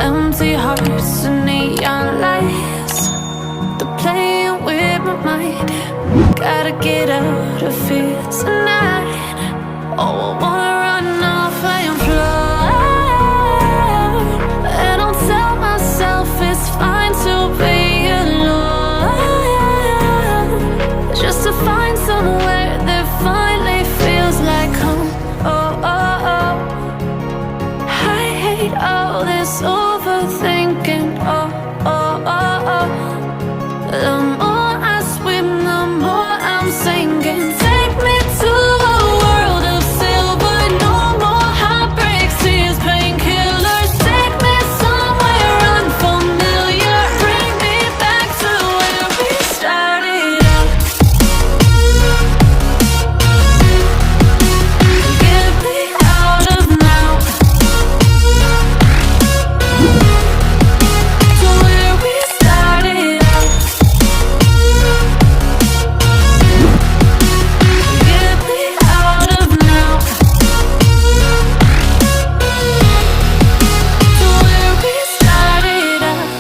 empty hearts and neon lights. They're playing with my mind. Gotta get out of here tonight. Oh, I wanna run off and fly. And I'll tell myself it's fine to be alone, just to find somewhere that finally feels like home. Oh, oh, oh. I hate all this overthinking. Oh, oh, oh, oh. The more I swim, the more I'm sinking. Take me to a world of silver. No more heartbreaks, tears, painkillers. Take me somewhere unfamiliar. Bring me back to where we started out. Get me out of now, to where we started out. Get me out of now, to where we started out.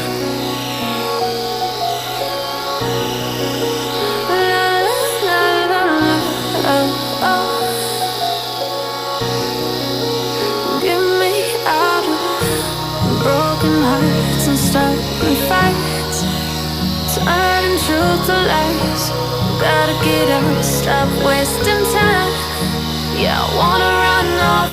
La, la, la, la, oh, oh. Get me out of broken hearts and starting fights, turning truth to lies. Gotta get out, stop wasting time. Yeah, I wanna run off.